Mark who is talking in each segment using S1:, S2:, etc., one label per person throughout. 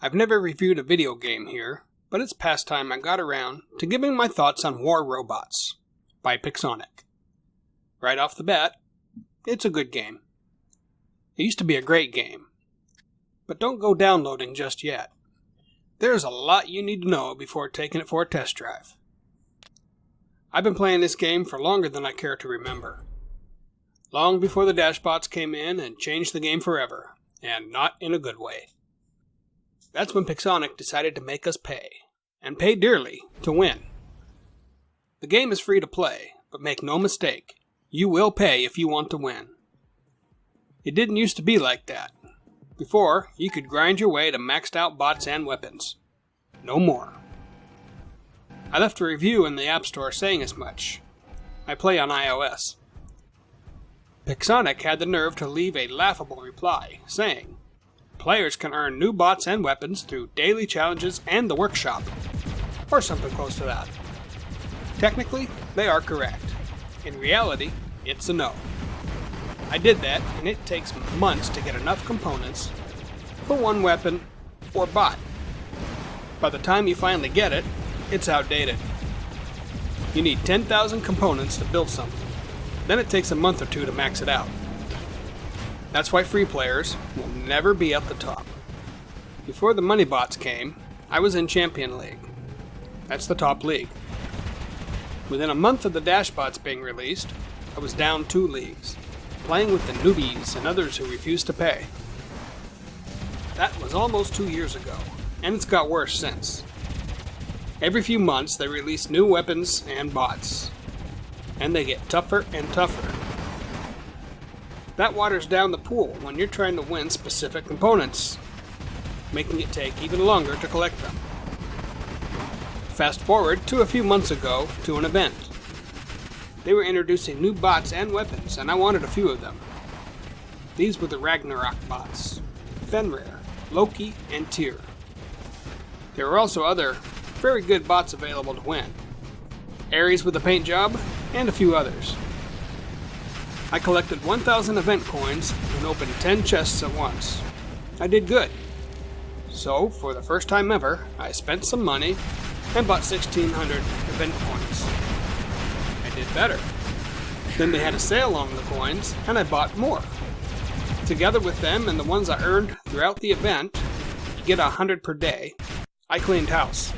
S1: I've never reviewed a video game here, but it's past time I got around to giving my thoughts on War Robots by Pixonic. Right off the bat, it's a good game. It used to be a great game, but don't go downloading just yet. There's a lot you need to know before taking it for a test drive. I've been playing this game for longer than I care to remember. Long before the Dashbots came in and changed the game forever, and not in a good way. That's when Pixonic decided to make us pay, and pay dearly, to win. The game is free to play, but make no mistake, you will pay if you want to win. It didn't used to be like that. Before, you could grind your way to maxed out bots and weapons. No more. I left a review in the App Store saying as much. I play on iOS. Pixonic had the nerve to leave a laughable reply, saying, "Players can earn new bots and weapons through daily challenges and the workshop," or something close to that. Technically, they are correct. In reality, it's a no. I did that, and it takes months to get enough components for one weapon or bot. By the time you finally get it, it's outdated. You need 10,000 components to build something. Then it takes a month or two to max it out. That's why free players will never be at the top. Before the money bots came, I was in Champion League. That's the top league. Within a month of the Dashbots being released, I was down 2 leagues, playing with the newbies and others who refused to pay. That was almost 2 years ago, and it's got worse since. Every few months they release new weapons and bots, and they get tougher and tougher. That waters down the pool when you're trying to win specific components, making it take even longer to collect them. Fast forward to a few months ago to an event. They were introducing new bots and weapons, and I wanted a few of them. These were the Ragnarok bots, Fenrir, Loki, and Tyr. There were also other very good bots available to win. Ares with a paint job, and a few others. I collected 1,000 event coins and opened 10 chests at once. I did good. So, for the first time ever, I spent some money and bought 1,600 event coins. I did better. Then they had a sale on the coins, and I bought more. Together with them and the ones I earned throughout the event, you get 100 per day, I cleaned house.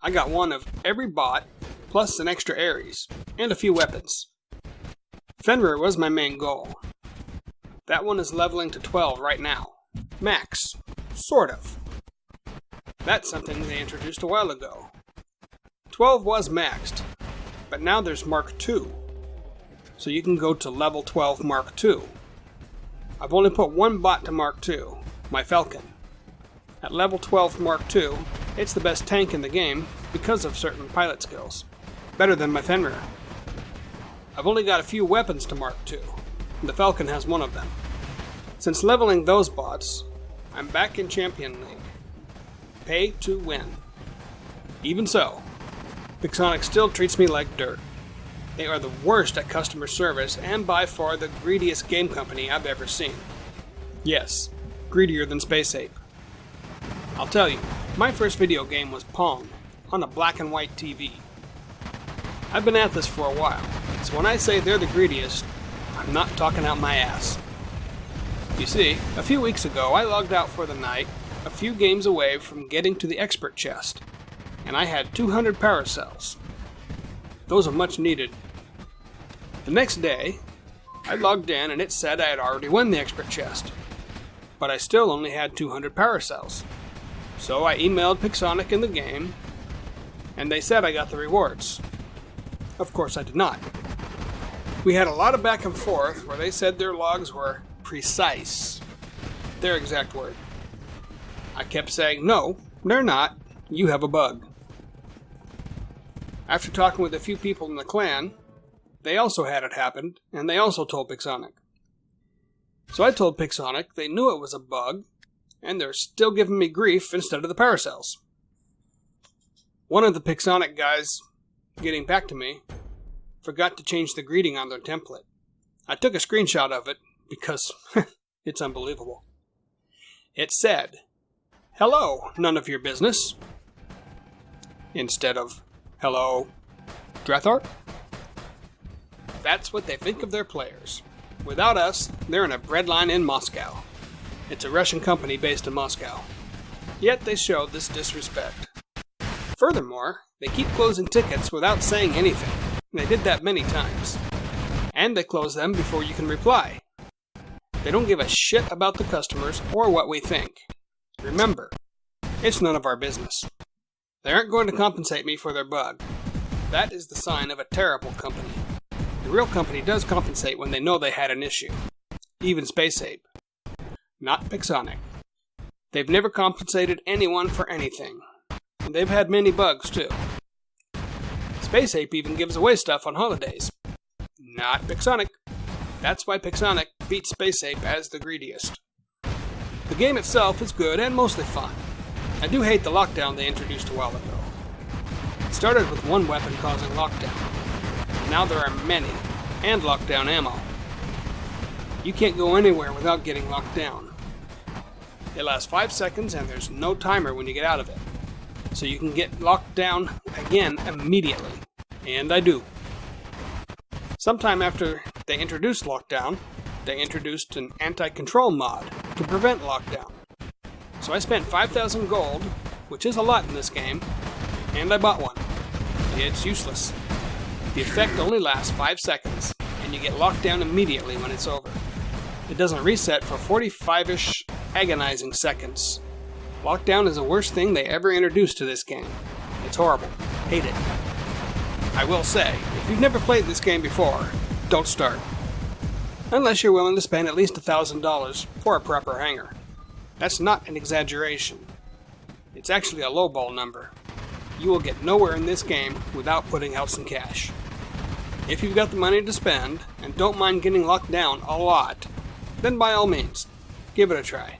S1: I got one of every bot, plus an extra Ares, and a few weapons. Fenrir was my main goal. That one is leveling to 12 right now. Max. Sort of. That's something they introduced a while ago. 12 was maxed, but now there's Mark II. So you can go to level 12 Mark II. I've only put one bot to Mark II, my Falcon. At level 12 Mark II, it's the best tank in the game because of certain pilot skills. Better than my Fenrir. I've only got a few weapons to Mark II, and the Falcon has one of them. Since leveling those bots, I'm back in Champion League. Pay to win. Even so, Pixonic still treats me like dirt. They are the worst at customer service and by far the greediest game company I've ever seen. Yes, greedier than Space Ape. I'll tell you, my first video game was Pong, on a black and white TV. I've been at this for a while, so when I say they're the greediest, I'm not talking out my ass. You see, a few weeks ago I logged out for the night, a few games away from getting to the expert chest, and I had 200 power cells. Those are much needed. The next day, I logged in and it said I had already won the expert chest, but I still only had 200 power cells. So I emailed Pixonic in the game, and they said I got the rewards. Of course I did not. We had a lot of back and forth where they said their logs were precise. Their exact word. I kept saying, no, they're not. You have a bug. After talking with a few people in the clan, they also had it happen, and they also told Pixonic. So I told Pixonic they knew it was a bug, and they're still giving me grief instead of the power cells. One of the Pixonic guys getting back to me forgot to change the greeting on their template. I took a screenshot of it because it's unbelievable. It said, "Hello, none of your business," instead of, "Hello, Drethor." That's what they think of their players. Without us, they're in a breadline in Moscow. It's a Russian company based in Moscow. Yet they show this disrespect. Furthermore, they keep closing tickets without saying anything. They did that many times. And they close them before you can reply. They don't give a shit about the customers or what we think. Remember, it's none of our business. They aren't going to compensate me for their bug. That is the sign of a terrible company. The real company does compensate when they know they had an issue. Even Space Ape. Not Pixonic. They've never compensated anyone for anything. And they've had many bugs, too. Space Ape even gives away stuff on holidays. Not Pixonic. That's why Pixonic beats Space Ape as the greediest. The game itself is good and mostly fun. I do hate the lockdown they introduced a while ago. It started with one weapon causing lockdown. Now there are many, and lockdown ammo. You can't go anywhere without getting locked down. It lasts 5 seconds and there's no timer when you get out of it. So you can get locked down again immediately. And I do. Sometime after they introduced lockdown, they introduced an anti-control mod to prevent lockdown. So I spent 5,000 gold, which is a lot in this game, and I bought one. It's useless. The effect only lasts 5 seconds, and you get locked down immediately when it's over. It doesn't reset for 45-ish agonizing seconds. Lockdown is the worst thing they ever introduced to this game. It's horrible. Hate it. I will say, if you've never played this game before, don't start. Unless you're willing to spend at least $1,000 for a proper hanger. That's not an exaggeration. It's actually a lowball number. You will get nowhere in this game without putting out some cash. If you've got the money to spend, and don't mind getting locked down a lot, then by all means, give it a try.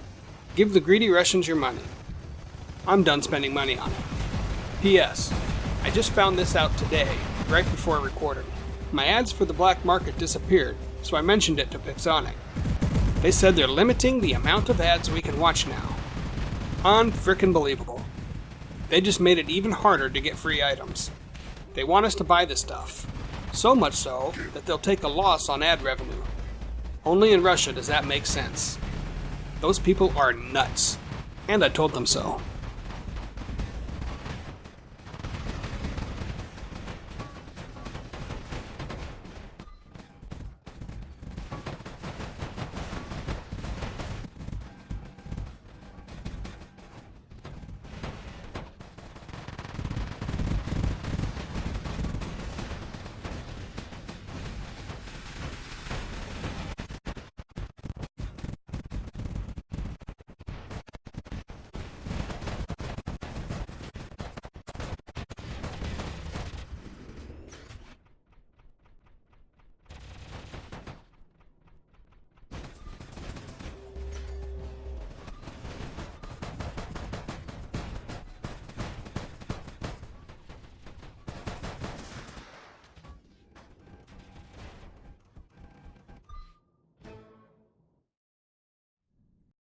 S1: Give the greedy Russians your money. I'm done spending money on it. P.S. I just found this out today, right before recording. My ads for the black market disappeared, so I mentioned it to Pixonic. They said they're limiting the amount of ads we can watch now. Unfrickin' believable. They just made it even harder to get free items. They want us to buy this stuff. So much so that they'll take a loss on ad revenue. Only in Russia does that make sense. Those people are nuts. And I told them so.